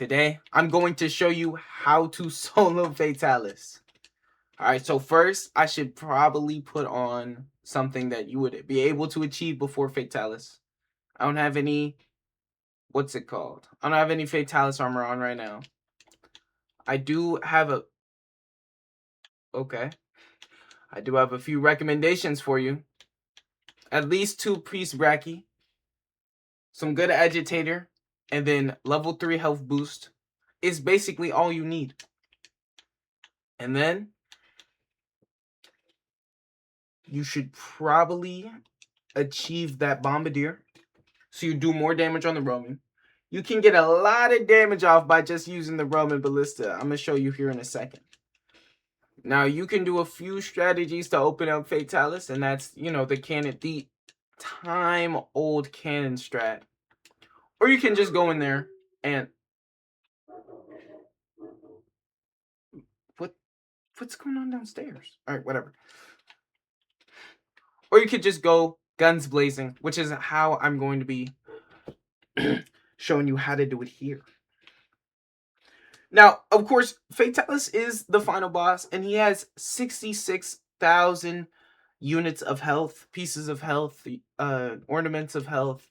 Today, I'm going to show you how to solo Fatalis. Alright, so first, I should probably put on something that you would be able to achieve before Fatalis. I don't have any, what's it called? I don't have any Fatalis armor on right now. I do have a, okay. I do have a few recommendations for you. At least 2 Priest Bracky, some good Agitator, and then level 3 health boost is basically all you need. And then you should probably achieve that Bombardier, so you do more damage on the Roman. You can get a lot of damage off by just using the Roman Ballista. I'm going to show you here in a second. Now, you can do a few strategies to open up Fatalis, and that's, the cannon, the time-old cannon strat. Or you can just go in there and... What's going on downstairs? Alright, whatever. Or you could just go guns blazing, which is how I'm going to be showing you how to do it here. Now, of course, Fatalis is the final boss, and he has 66,000 units of health, pieces of health, ornaments of health.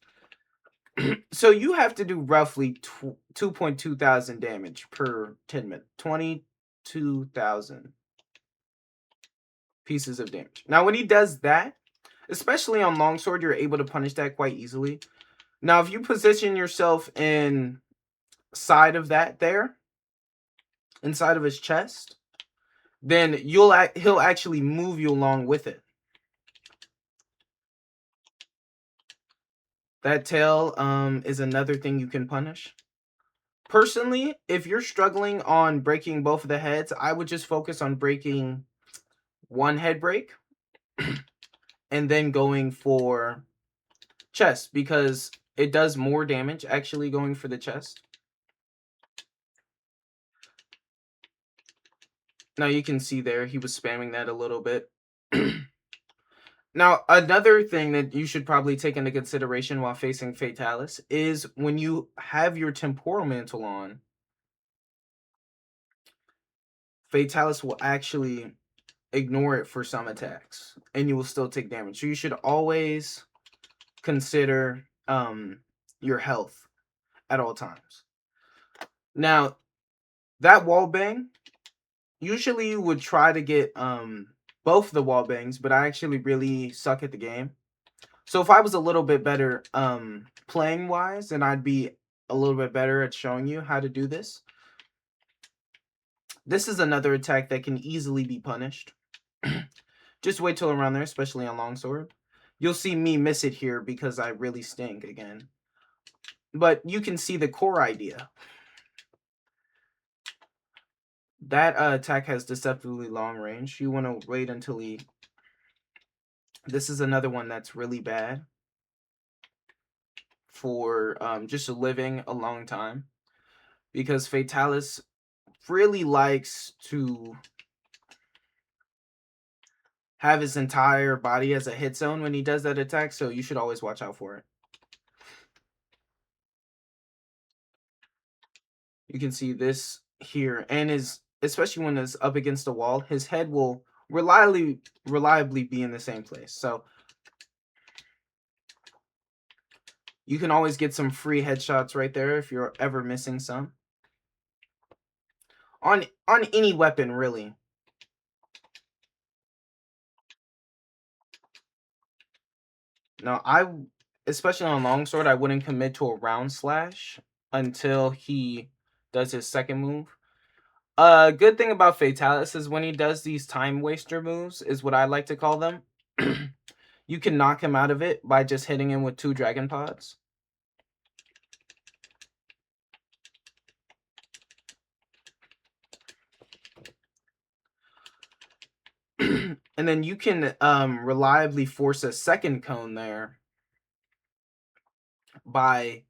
So you have to do roughly 2.2 thousand damage per 10 minutes. 22,000 pieces of damage. Now, when he does that, especially on longsword, you're able to punish that quite easily. Now, if you position yourself inside of that there, inside of his chest, then he'll actually move you along with it. That tail is another thing you can punish. Personally, if you're struggling on breaking both of the heads, I would just focus on breaking one head break and then going for chest, because it does more damage actually going for the chest. Now you can see there, he was spamming that a little bit. Now, another thing that you should probably take into consideration while facing Fatalis is when you have your Temporal Mantle on, Fatalis will actually ignore it for some attacks, and you will still take damage. So you should always consider your health at all times. Now, that wall bang, usually you would try to get both the wall bangs, but I actually really suck at the game. So if I was a little bit better playing wise, then I'd be a little bit better at showing you how to do this. This is another attack that can easily be punished. Just wait till around there, especially on longsword. You'll see me miss it here because I really stink again. But you can see the core idea. That attack has deceptively long range. You want to wait until he... This is another one that's really bad for just living a long time, because Fatalis really likes to have his entire body as a hit zone when he does that attack, so you should always watch out for it. You can see this here, and especially when it's up against the wall, his head will reliably be in the same place. So you can always get some free headshots right there if you're ever missing some. On any weapon, really. Now, especially on longsword, I wouldn't commit to a round slash until he does his second move. Good thing about Fatalis is when he does these time waster moves, is what I like to call them. You can knock him out of it by just hitting him with 2 dragon pods. And then you can reliably force a second cone there by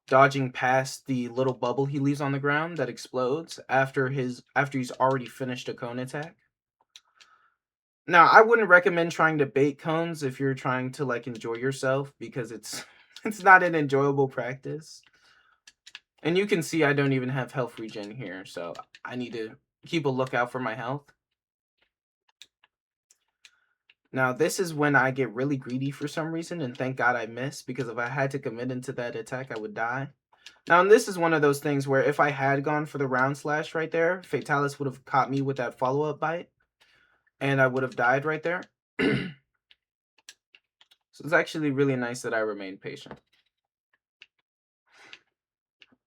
dodging past the little bubble he leaves on the ground that explodes after he's already finished a cone attack. Now, I wouldn't recommend trying to bait cones if you're trying to enjoy yourself, because it's not an enjoyable practice. And you can see I don't even have health regen here, so I need to keep a lookout for my health. Now, this is when I get really greedy for some reason, and thank God I missed, because if I had to commit into that attack, I would die. Now, and this is one of those things where if I had gone for the round slash right there, Fatalis would have caught me with that follow-up bite, and I would have died right there. So it's actually really nice that I remained patient.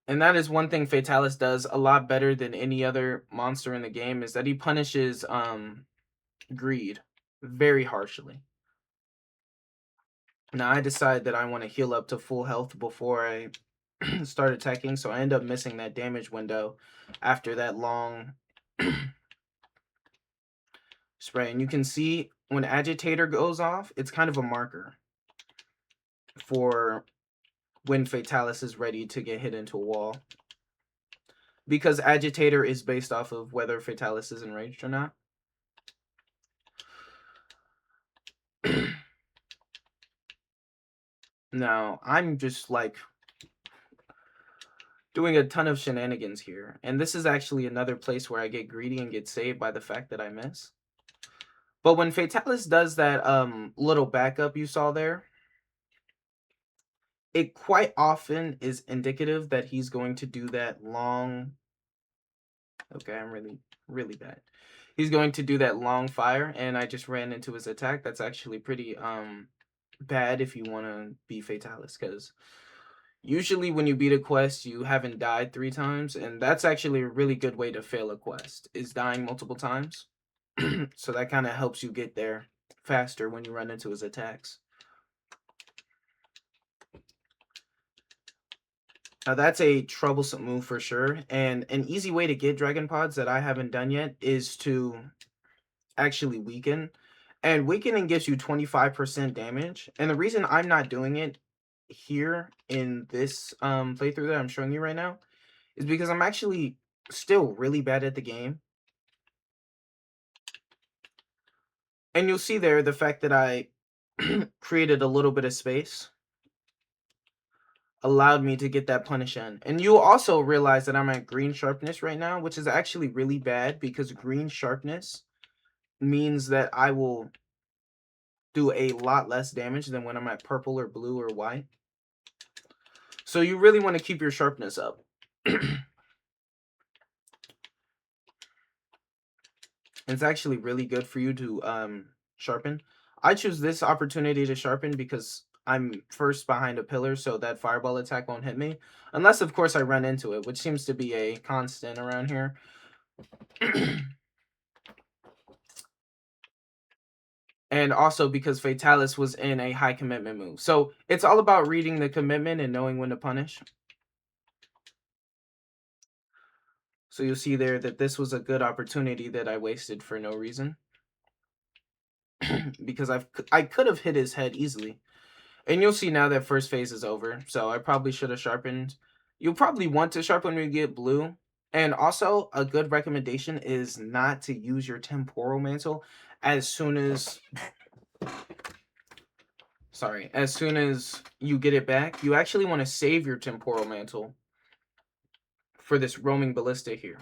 And that is one thing Fatalis does a lot better than any other monster in the game, is that he punishes greed very harshly. Now I decide that I want to heal up to full health before I start attacking, so I end up missing that damage window after that long spray. And you can see when Agitator goes off, it's kind of a marker for when Fatalis is ready to get hit into a wall. Because Agitator is based off of whether Fatalis is enraged or not. Now, I'm just like doing a ton of shenanigans here. And this is actually another place where I get greedy and get saved by the fact that I miss. But when Fatalis does that little backup you saw there, it quite often is indicative that he's going to do that long... Okay, I'm really bad. He's going to do that long fire, and I just ran into his attack. That's actually pretty bad if you want to be Fatalis, because usually when you beat a quest, you haven't died 3 times, and that's actually a really good way to fail a quest, is dying multiple times. So that kind of helps you get there faster when you run into his attacks. Now that's a troublesome move for sure, and an easy way to get Dragon Pods that I haven't done yet is to actually weaken. And weakening gives you 25% damage, and the reason I'm not doing it here in this playthrough that I'm showing you right now is because I'm actually still really bad at the game. And you'll see there the fact that I created a little bit of space allowed me to get that punish in. And you'll also realize that I'm at green sharpness right now, which is actually really bad, because green sharpness means that I will do a lot less damage than when I'm at purple or blue or white. So you really want to keep your sharpness up. It's actually really good for you to sharpen. I choose this opportunity to sharpen because I'm first behind a pillar, so that fireball attack won't hit me. Unless, of course, I run into it, which seems to be a constant around here. And also because Fatalis was in a high commitment move. So it's all about reading the commitment and knowing when to punish. So you'll see there that this was a good opportunity that I wasted for no reason. Because I could have hit his head easily. And you'll see now that first phase is over. So I probably should have sharpened. You'll probably want to sharpen when you get blue. And also, a good recommendation is not to use your temporal mantle as soon as... Sorry, as soon as you get it back. You actually want to save your temporal mantle for this roaming ballista here.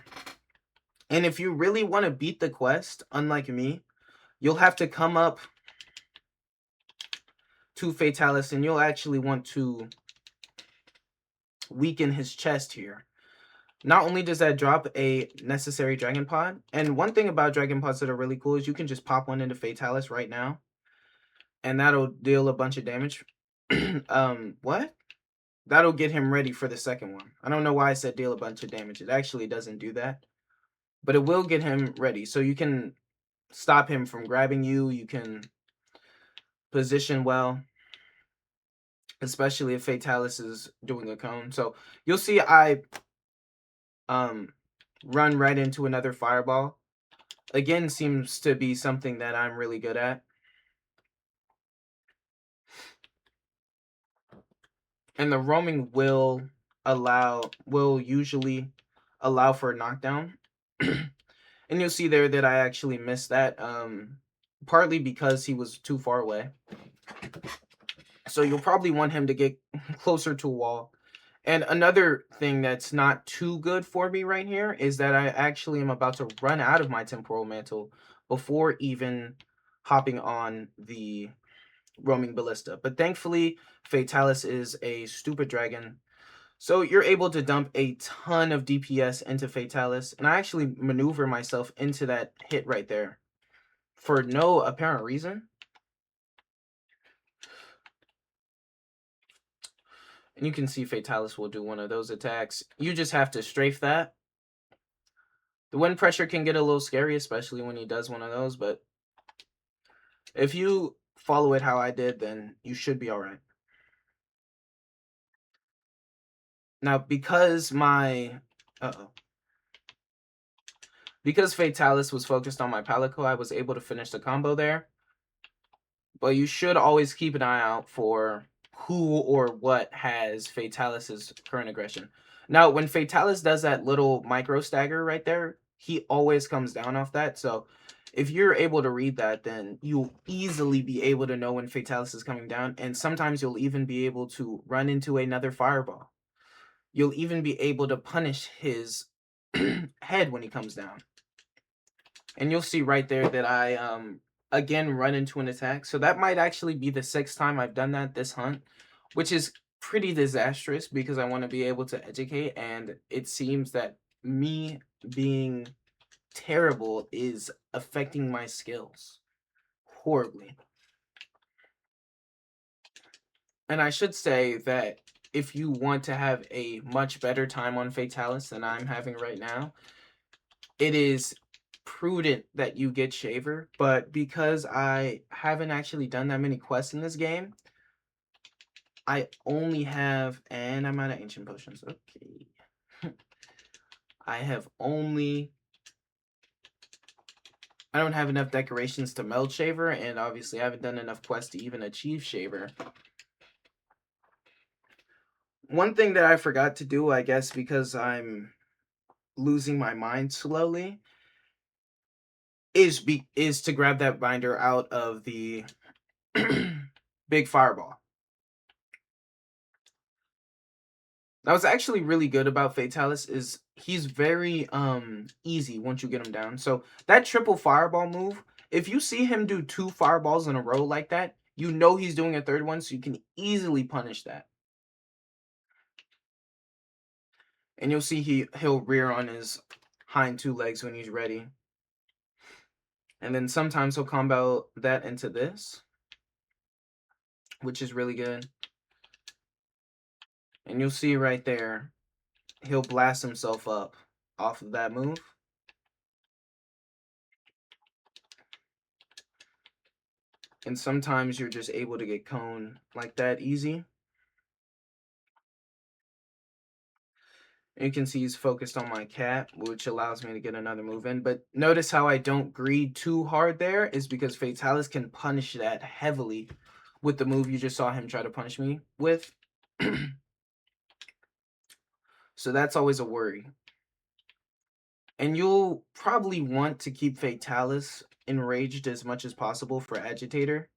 And if you really want to beat the quest, unlike me, you'll have to come up to Fatalis, and you'll actually want to weaken his chest here. Not only does that drop a necessary Dragon Pod, and one thing about Dragon Pods that are really cool is you can just pop one into Fatalis right now, and that'll deal a bunch of damage. What? That'll get him ready for the second one. I don't know why I said deal a bunch of damage. It actually doesn't do that. But it will get him ready. So you can stop him from grabbing you. You can position well. Especially if Fatalis is doing a cone. So you'll see I run right into another fireball. Again, seems to be something that I'm really good at. And the roaming will usually allow for a knockdown. And you'll see there that I actually missed that, partly because he was too far away. So you'll probably want him to get closer to a wall And another thing that's not too good for me right here is that I actually am about to run out of my temporal mantle before even hopping on the roaming ballista. But thankfully, Fatalis is a stupid dragon. So you're able to dump a ton of DPS into Fatalis, and I actually maneuver myself into that hit right there for no apparent reason. And you can see Fatalis will do one of those attacks. You just have to strafe that. The wind pressure can get a little scary, especially when he does one of those, but if you follow it how I did, then you should be alright. Now, because because Fatalis was focused on my Palico, I was able to finish the combo there. But you should always keep an eye out for who or what has Fatalis's current aggression. Now, when Fatalis does that little micro stagger right there, he always comes down off that. So if you're able to read that, then you'll easily be able to know when Fatalis is coming down. And sometimes you'll even be able to run into another fireball. You'll even be able to punish his head when he comes down. And you'll see right there that I again run into an attack. So that might actually be the 6th time I've done that this hunt, which is pretty disastrous because I want to be able to educate, and it seems that me being terrible is affecting my skills horribly. And I should say that if you want to have a much better time on Fatalis than I'm having right now, it is prudent that you get Shaver, but because I haven't actually done that many quests in this game, I only have, and I'm out of ancient potions. Okay. I don't have enough decorations to meld Shaver, and obviously I haven't done enough quests to even achieve Shaver. One thing that I forgot to do, I guess because I'm losing my mind slowly, is to grab that binder out of the big fireball. That was actually really good about Fatalis is he's very easy once you get him down. So that triple fireball move, if you see him do 2 fireballs in a row like that, you know he's doing a 3rd one, so you can easily punish that. And you'll see he'll rear on his hind 2 legs when he's ready. And then sometimes he'll combo that into this, which is really good. And you'll see right there, he'll blast himself up off of that move. And sometimes you're just able to get cone like that easy. You can see he's focused on my cat, which allows me to get another move in. But notice how I don't greed too hard there is because Fatalis can punish that heavily with the move you just saw him try to punish me with. So that's always a worry. And you'll probably want to keep Fatalis enraged as much as possible for Agitator.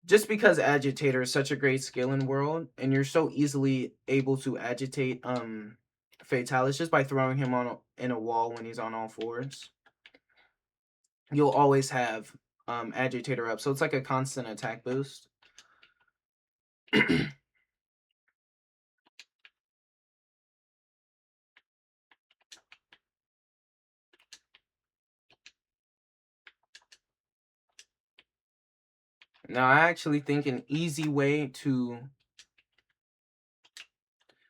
Just because Agitator is such a great skill in World, and you're so easily able to agitate Fatalis just by throwing him on in a wall when he's on all 4s. You'll always have Agitator up, so it's like a constant attack boost. Now, I actually think an easy way to...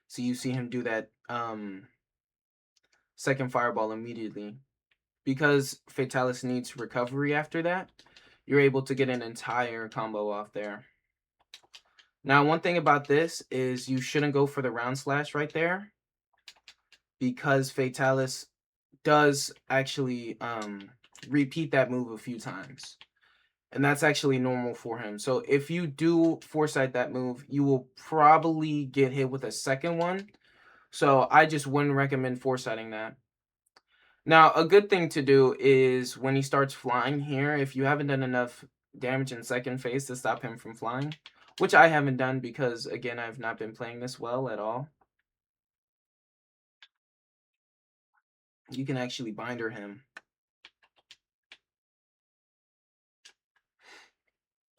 So you see him do that 2nd fireball immediately. Because Fatalis needs recovery after that, you're able to get an entire combo off there. Now, one thing about this is you shouldn't go for the round slash right there, because Fatalis does actually repeat that move a few times. And that's actually normal for him. So if you do foresight that move, you will probably get hit with a 2nd one. So I just wouldn't recommend foresighting that. Now, a good thing to do is when he starts flying here, if you haven't done enough damage in 2nd phase to stop him from flying, which I haven't done because, again, I've not been playing this well at all. you can actually binder him.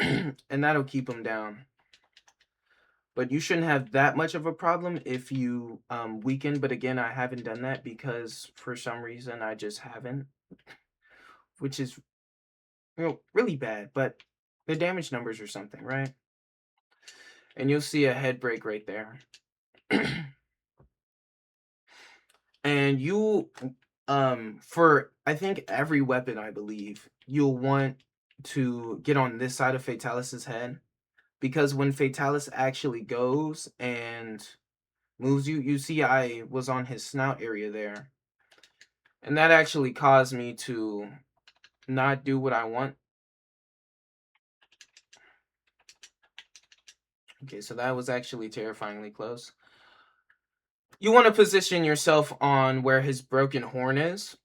And that'll keep him down. But you shouldn't have that much of a problem if you weaken. But again, I haven't done that because for some reason I just haven't, which is really bad. But the damage numbers or something, right? And you'll see a head break right there. And you for I think every weapon, I believe, you'll want to get on this side of Fatalis's head, because when Fatalis actually goes and moves you, you see I was on his snout area there. And that actually caused me to not do what I want. Okay, so that was actually terrifyingly close. You want to position yourself on where his broken horn is,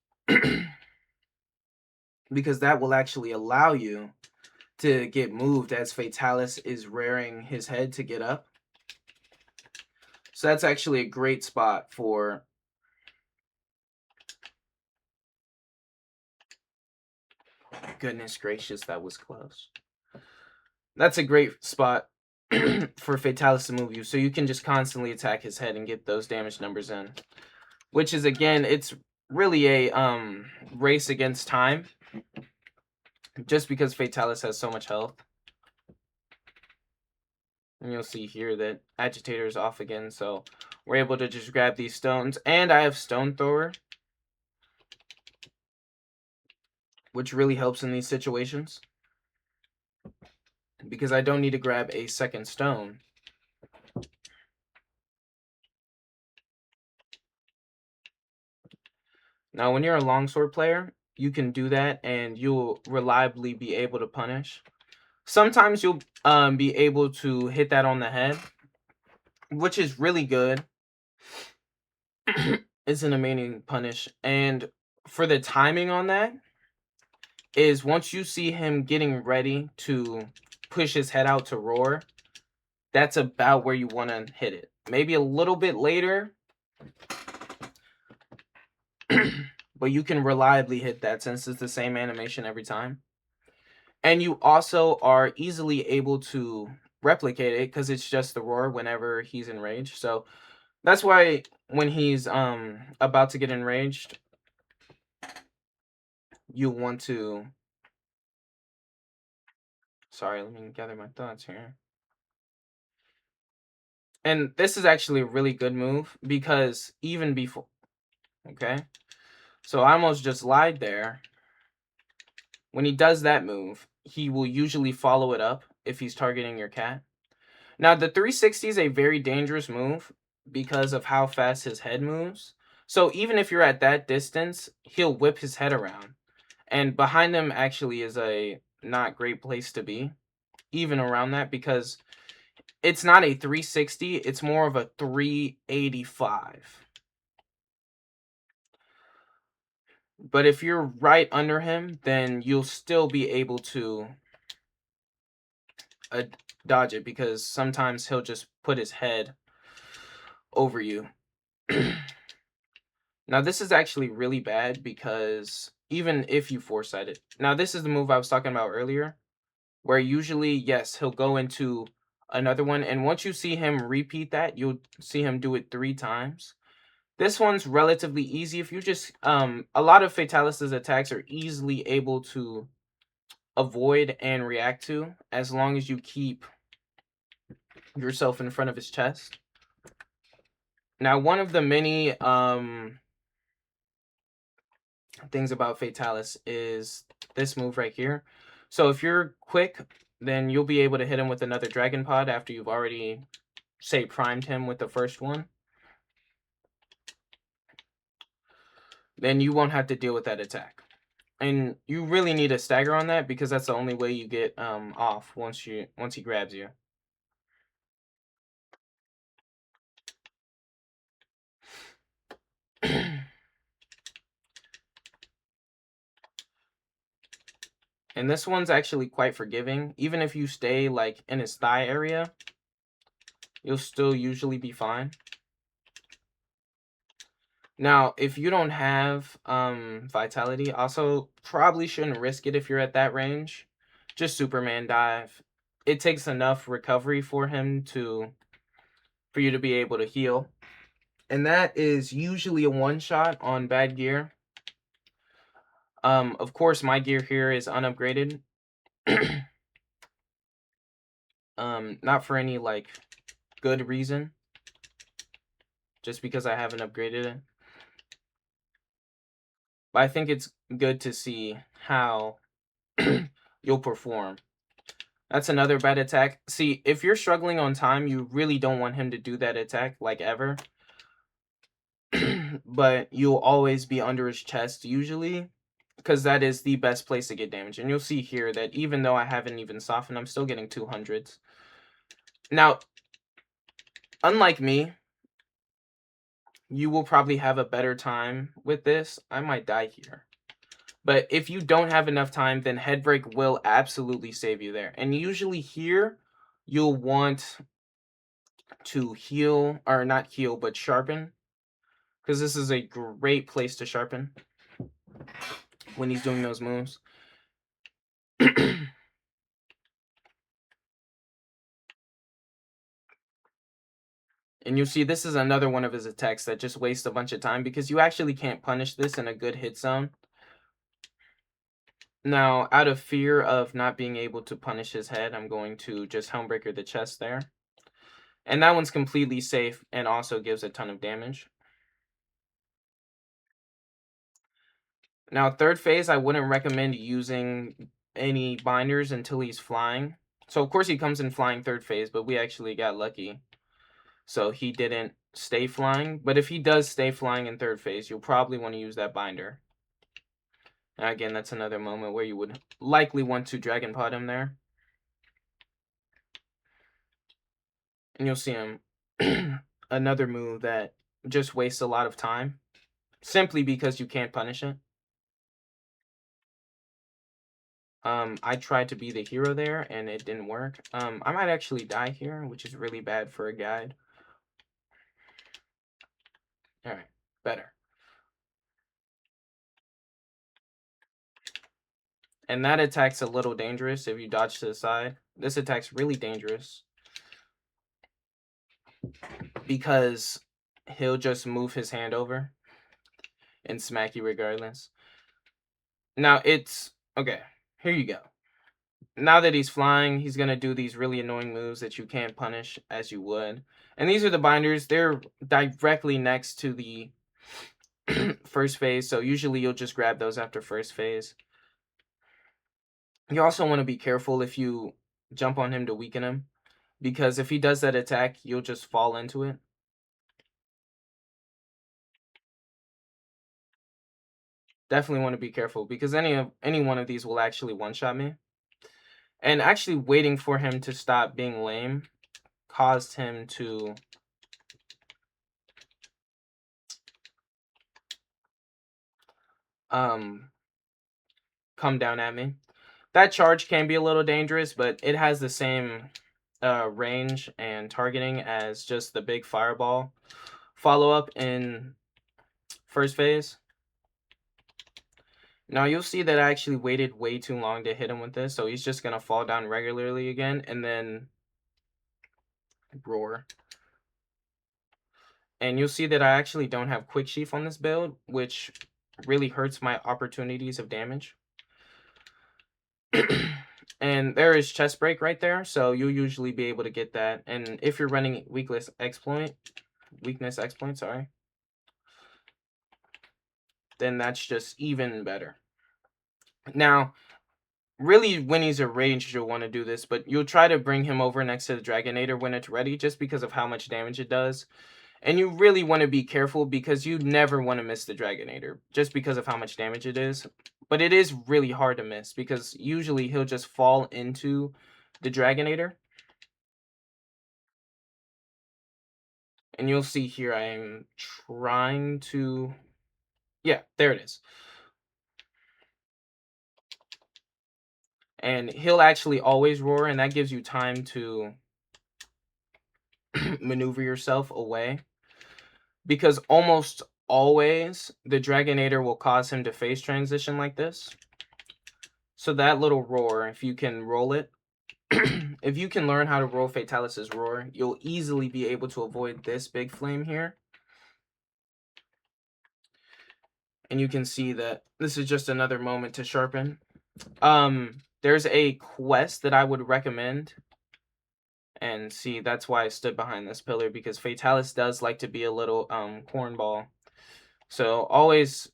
because that will actually allow you to get moved as Fatalis is rearing his head to get up. So that's actually a great spot for... Goodness gracious, that was close. That's a great spot for Fatalis to move you, so you can just constantly attack his head and get those damage numbers in. Which is, again, it's really a race against time, just because Fatalis has so much health. And you'll see here that Agitator is off again, so we're able to just grab these stones. And I have Stone Thrower, which really helps in these situations, because I don't need to grab a second stone. Now, when you're a longsword player, you can do that, and you'll reliably be able to punish. Sometimes you'll be able to hit that on the head, which is really good. It's an amazing punish. And for the timing on that is, once you see him getting ready to push his head out to roar, that's about where you want to hit it. Maybe a little bit later, but you can reliably hit that since it's the same animation every time. And you also are easily able to replicate it because it's just the roar whenever he's enraged. So that's why when he's about to get enraged, you want to... Sorry, let me gather my thoughts here. And this is actually a really good move, because even before... Okay? So I almost just lied there. When he does that move, he will usually follow it up if he's targeting your cat. Now, the 360 is a very dangerous move because of how fast his head moves. So even if you're at that distance, he'll whip his head around. And behind him actually is a not great place to be, even around that, because it's not a 360, it's more of a 385. But if you're right under him, then you'll still be able to dodge it, because sometimes he'll just put his head over you. Now, this is actually really bad, because even if you foresight it... Now, this is the move I was talking about earlier, where usually, yes, he'll go into another one, and once you see him repeat that, you'll see him do it 3 times. This one's relatively easy. If you just... a lot of Fatalis's attacks are easily able to avoid and react to, as long as you keep yourself in front of his chest. Now, one of the many things about Fatalis is this move right here. So if you're quick, then you'll be able to hit him with another Dragon Pod after you've already, say, primed him with the first one. Then you won't have to deal with that attack. And you really need a stagger on that, because that's the only way you get off once he grabs you. And this one's actually quite forgiving. Even if you stay like in his thigh area, you'll still usually be fine. Now, if you don't have vitality, also probably shouldn't risk it if you're at that range. Just Superman dive. It takes enough recovery for you to be able to heal. And that is usually a one shot on bad gear. Of course my gear here is unupgraded. Not for any like good reason. Just because I haven't upgraded it. But I think it's good to see how you'll perform. That's another bad attack. See, if you're struggling on time, you really don't want him to do that attack, like ever. But you'll always be under his chest, usually. Because that is the best place to get damage. And you'll see here that even though I haven't even softened, I'm still getting 200s. Now, unlike me, you will probably have a better time with this. I might die here. But if you don't have enough time, then Headbreak will absolutely save you there. And usually here, you'll want to heal, or not heal, but sharpen. Because this is a great place to sharpen when he's doing those moves. And you'll see this is another one of his attacks that just wastes a bunch of time because you actually can't punish this in a good hit zone. Now, out of fear of not being able to punish his head, I'm going to just Helmbreaker the chest there. And that one's completely safe and also gives a ton of damage. Now, third phase, I wouldn't recommend using any binders until he's flying. So, of course, he comes in flying third phase, but we actually got lucky. So, he didn't stay flying. But if he does stay flying in third phase, you'll probably want to use that binder. And again, that's another moment where you would likely want to Dragon Pod him there. And you'll see him. Another move that just wastes a lot of time. Simply because you can't punish it. I tried to be the hero there, and it didn't work. I might actually die here, which is really bad for a guide. Alright, better. And that attack's a little dangerous if you dodge to the side. This attack's really dangerous. Because he'll just move his hand over and smack you regardless. Now, it's... Okay, here you go. Now that he's flying, he's going to do these really annoying moves that you can't punish as you would. And these are the binders. They're directly next to the first phase. So usually you'll just grab those after first phase. You also want to be careful if you jump on him to weaken him. Because if he does that attack, you'll just fall into it. Definitely want to be careful. Because any one of these will actually one-shot me. And actually waiting for him to stop being lame caused him to come down at me. That charge can be a little dangerous, but it has the same range and targeting as just the big fireball follow-up in first phase. Now you'll see that I actually waited way too long to hit him with this, so he's just going to fall down regularly again and then roar. And you'll see that I actually don't have Quick Sheath on this build, which really hurts my opportunities of damage. And there is Chest Break right there, so you'll usually be able to get that. And if you're running Weakness Exploit, sorry, then that's just even better. Now, really, when he's arranged, you'll want to do this, but you'll try to bring him over next to the Dragonator when it's ready, just because of how much damage it does. And you really want to be careful because you never want to miss the Dragonator, just because of how much damage it is. But it is really hard to miss, because usually he'll just fall into the Dragonator. And you'll see here I am trying to... Yeah, there it is. And he'll actually always roar, and that gives you time to maneuver yourself away. Because almost always, the Dragonator will cause him to phase transition like this. So that little roar, if you can roll it, if you can learn how to roll Fatalis' roar, you'll easily be able to avoid this big flame here. And you can see that this is just another moment to sharpen. There's a quest that I would recommend. And see, that's why I stood behind this pillar, because Fatalis does like to be a little cornball. So always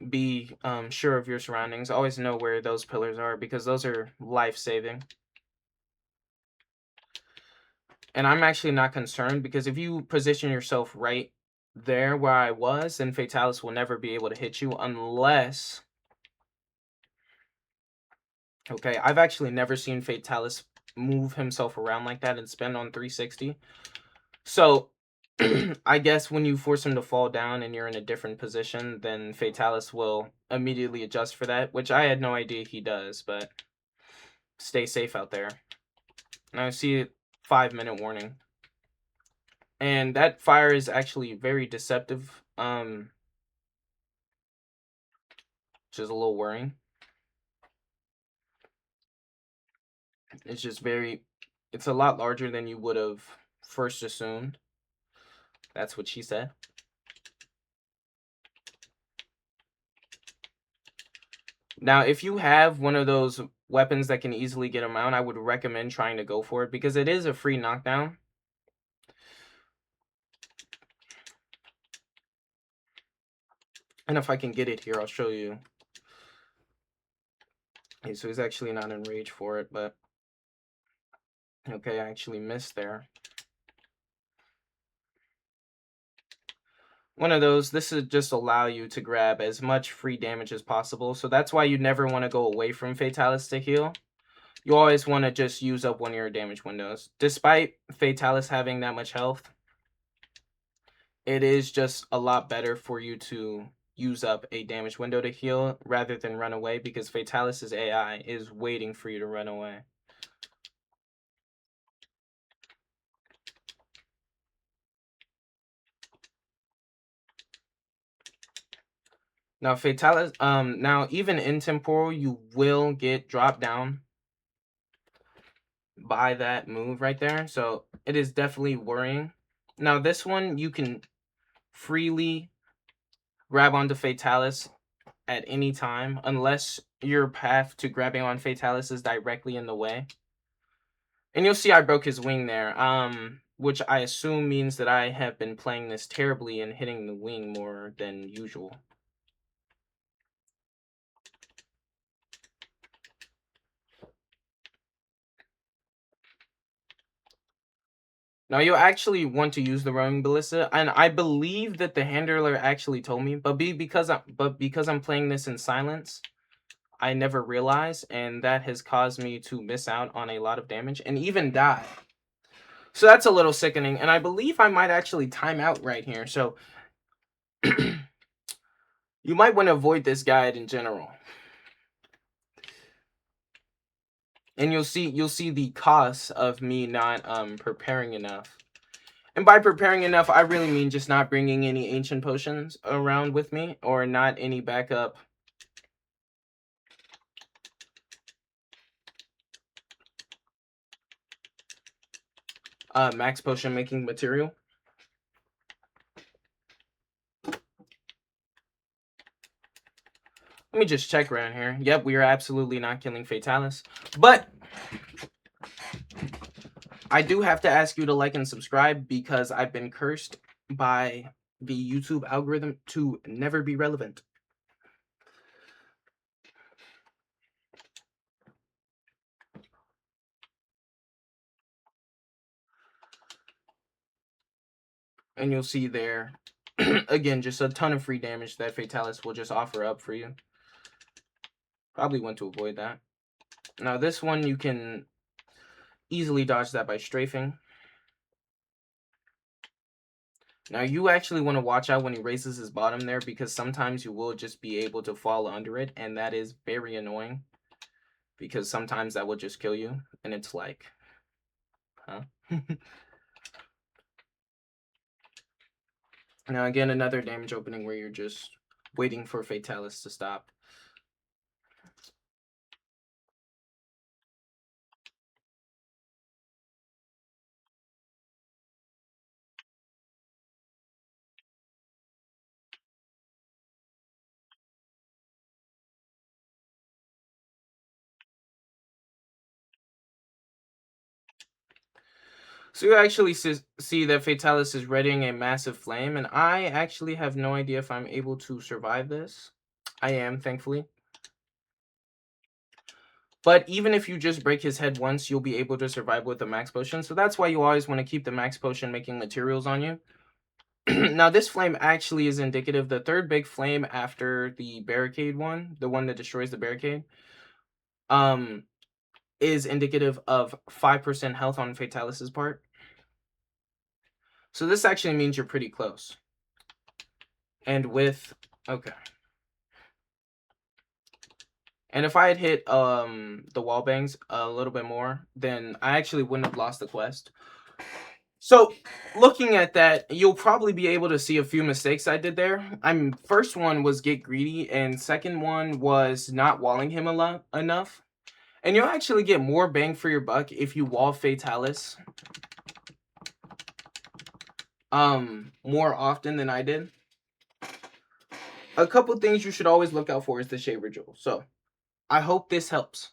be sure of your surroundings. Always know where those pillars are, because those are life-saving. And I'm actually not concerned, because if you position yourself right there where I was, then Fatalis will never be able to hit you unless... Okay, I've actually never seen Fatalis move himself around like that and spin on 360. So, I guess when you force him to fall down and you're in a different position, then Fatalis will immediately adjust for that, which I had no idea he does, but stay safe out there. Now I see 5-minute warning. And that fire is actually very deceptive, which is a little worrying. It's just it's a lot larger than you would have first assumed. That's what she said. Now, if you have one of those weapons that can easily get him out, I would recommend trying to go for it, because it is a free knockdown. And if I can get it here, I'll show you. Okay, so he's actually not in rage for it, but... Okay, I actually missed there. One of those, this would just allow you to grab as much free damage as possible. So that's why you never want to go away from Fatalis to heal. You always want to just use up one of your damage windows. Despite Fatalis having that much health, it is just a lot better for you to use up a damage window to heal rather than run away, because Fatalis' AI is waiting for you to run away. Now Fatalis, now even in temporal, you will get dropped down by that move right there. So it is definitely worrying. Now this one, you can freely grab onto Fatalis at any time, unless your path to grabbing on Fatalis is directly in the way. And you'll see I broke his wing there, which I assume means that I have been playing this terribly and hitting the wing more than usual. Now you'll actually want to use the roaming ballista, and I believe that the handler actually told me, but because I'm playing this in silence, I never realized, and that has caused me to miss out on a lot of damage and even die. So that's a little sickening, and I believe I might actually time out right here. So you might want to avoid this guide in general. And you'll see the cost of me not preparing enough. And by preparing enough, I really mean just not bringing any ancient potions around with me, or not any backup max potion making material. Let me just check around here. Yep, we are absolutely not killing Fatalis. But I do have to ask you to like and subscribe, because I've been cursed by the YouTube algorithm to never be relevant. And you'll see there, again, just a ton of free damage that Fatalis will just offer up for you. Probably want to avoid that. Now this one, you can easily dodge that by strafing. Now you actually want to watch out when he raises his bottom there, because sometimes you will just be able to fall under it, and that is very annoying, because sometimes that will just kill you, and it's like, huh? Now again, another damage opening where you're just waiting for Fatalis to stop. So you actually see that Fatalis is readying a massive flame, and I actually have no idea if I'm able to survive this. I am, thankfully. But even if you just break his head once, you'll be able to survive with the max potion. So that's why you always want to keep the max potion making materials on you. Now, this flame actually is indicative. The third big flame after the barricade one, the one that destroys the barricade, um, is indicative of 5% health on Fatalis's part. So this actually means you're pretty close. And with... Okay. And if I had hit the wall bangs a little bit more, then I actually wouldn't have lost the quest. So, looking at that, you'll probably be able to see a few mistakes I did there. First one was get greedy, and second one was not walling him enough. And you'll actually get more bang for your buck if you wall Fatalis more often than I did. A couple things you should always look out for is the Shaver Jewel. So, I hope this helps.